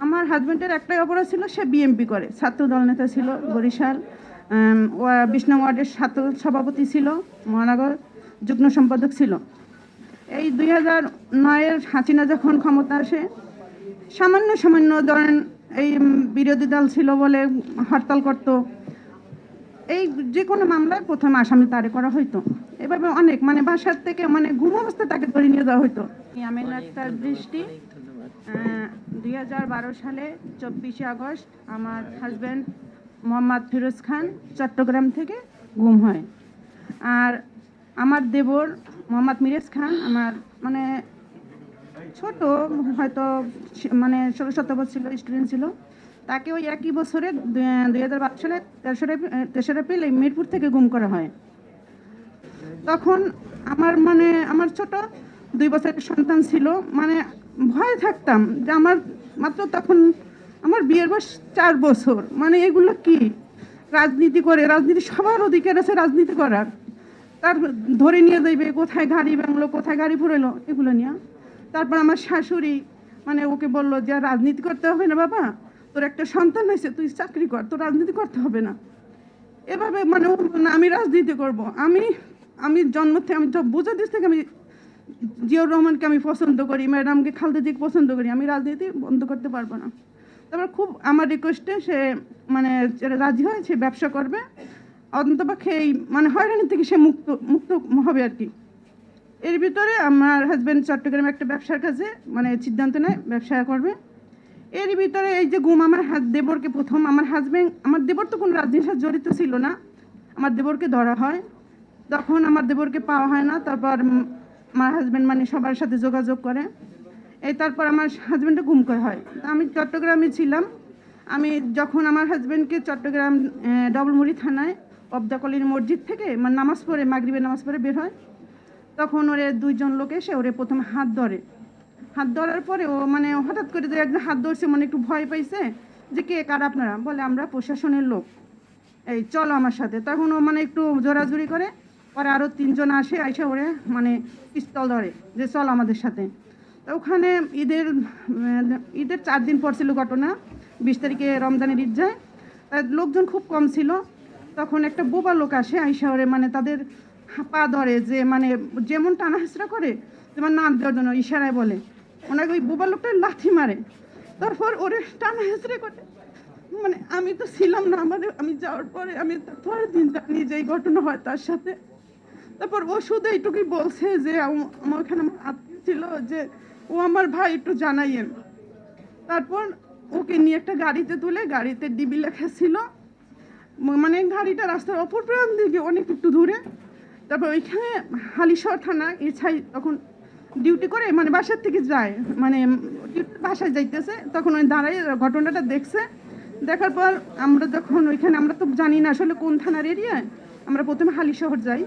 আমার হাজব্যান্ডের একটাই অপরাধ ছিল, সে বিএমপি করে, ছাত্র দল নেতা ছিল, বরিশাল ২০ নং ওয়ার্ডের ছাত্র সভাপতি ছিল, মহানগর যুগ্ম সম্পাদক ছিল। এই ২০০৯-এর হাসিনা যখন ক্ষমতা আসে, সামান্য সামান্য ধরেন এই বিরোধী দল ছিল বলে হরতাল করতো, এই যে কোনো মামলায় প্রথম আসামি তারে করা হইতো। এভাবে অনেক মানে বাসার থেকে মানে ঘুম অবস্থায় তাকে ধরে নিয়ে যাওয়া হইতো। আমিন আক্তার বৃষ্টি, ২০১২ সালে ২৪শে আগস্ট আমার হাজব্যান্ড মোহাম্মদ ফিরোজ খান চট্টগ্রাম থেকে গুম হয়। আর আমার দেবর মোহাম্মদ মিরাজ খান আমার মানে ছোট, হয়তো মানে ১৬-১৭ বছর স্টুডেন্ট ছিল, তাকে ওই একই বছরে ২০১২ সালে ৩রা এপ্রিল এই মিরপুর থেকে গুম করা হয়। তখন আমার মানে আমার ছোট ২ বছরের সন্তান ছিল, মানে ভয়ে থাকতাম যে আমার মাত্র তখন আমার বিয়ের বয়স ৪ বছর, মানে এগুলো কি রাজনীতি করে, রাজনীতি সবার অধিকার আছে রাজনীতি করার, তার ধরে নিয়ে যাইবে কোথায় গাড়ি ভাঙলো, কোথায় গাড়ি ফুরাইলো, এগুলো নিয়ে। তারপর আমার শাশুড়ি মানে ওকে বলল যে রাজনীতি করতে হবে না বাবা, তোর একটা সন্তান হয়েছে, তুই চাকরি কর, তোর রাজনীতি করতে হবে না। এভাবে মানে আমি রাজনীতি করব, আমি জন্ম থেকে আমি বুঝে দিস থেকে আমি জিয়াউর রহমানকে আমি পছন্দ করি, ম্যাডামকে খালেদা জিয়াকে পছন্দ করি, আমি রাজনীতি বন্ধ করতে পারবো না। তারপর খুব আমার রিকোয়েস্টে সে মানে রাজি হয়, সে ব্যবসা করবে, অন্ততপক্ষে এই মানে হয়রানি থেকে সে মুক্ত হবে আর কি। এর ভিতরে আমার হাজব্যান্ড চট্টগ্রামে একটা ব্যবসার কাছে মানে সিদ্ধান্ত নেয় ব্যবসা করবে। এর ভিতরে এই যে গুম আমার দেবরকে প্রথম আমার দেবর তো কোনো রাজনীতির সাথে জড়িত ছিল না, আমার দেবরকে ধরা হয়, তখন আমার দেবরকে পাওয়া হয় না। তারপর আমার হাজব্যান্ড মানে সবার সাথে যোগাযোগ করে, এই তারপর আমার হাজব্যান্ডে গুম করা হয়। আমি চট্টগ্রামে ছিলাম, আমি যখন আমার হাজব্যান্ডকে চট্টগ্রাম ডবলমুড়ি থানায় অবদা কলির মসজিদ থেকে মানে নামাজ পড়ে মাগরিবের নামাজ পড়ে বের হয়, তখন ওরে ২ জন লোক এসে ওরে প্রথম হাত ধরার পরে ও মানে হঠাৎ করে যে একজন হাত ধরছে, মানে একটু ভয় পাইছে যে কে কারা আপনারা, বলে আমরা প্রশাসনের লোক, এই চলো আমার সাথে। তখন ও মানে একটু জোরাজুরি করে, পরে আরও ৩ জন আইসে ওরে মানে পিস্তল ধরে যে চল আমাদের সাথে। তো ওখানে ঈদের ৪ দিন পর ছিল ঘটনা, ২০ তারিখে রমজানের ঈদ যায়, লোকজন খুব কম ছিল। তখন একটা বোবা লোক আসে, আইসা ওরে মানে তাদের পা ধরে, যে মানে যেমন টানা হেঁচড়া করে যেমন নাম দেওয়ার জন্য ইশারায় বলে, ওনাকে ওই বোবা লোকটা লাথি মারে। তারপর ওরে টানা হেঁচড়ে করে, মানে আমি তো ছিলাম না, আমি যাওয়ার পরে আমি পরের দিন জানি যে এই ঘটনা হয় তার সাথে। তারপর ও শুধু এইটুকুই বলছে যে আমার ওখানে আমার আত্মীয় ছিল, যে ও আমার ভাই, একটু জানাইয়েন। তারপর ওকে নিয়ে একটা গাড়িতে তুলে, গাড়িতে ডিবি লেখা ছিল, মানে গাড়িটা রাস্তার অপর প্রান্ত দিকে অনেক একটু দূরে। তারপর ওইখানে হালিশহর থানা এছাই তখন ডিউটি করে, মানে বাসার থেকে যায়, মানে বাসায় যাইতেছে, তখন ওই দাঁড়ায় ঘটনাটা দেখছে। দেখার পর আমরা যখন ওইখানে, আমরা তো জানি না আসলে কোন থানার এরিয়ায়, আমরা প্রথমে হালিশহর যাই।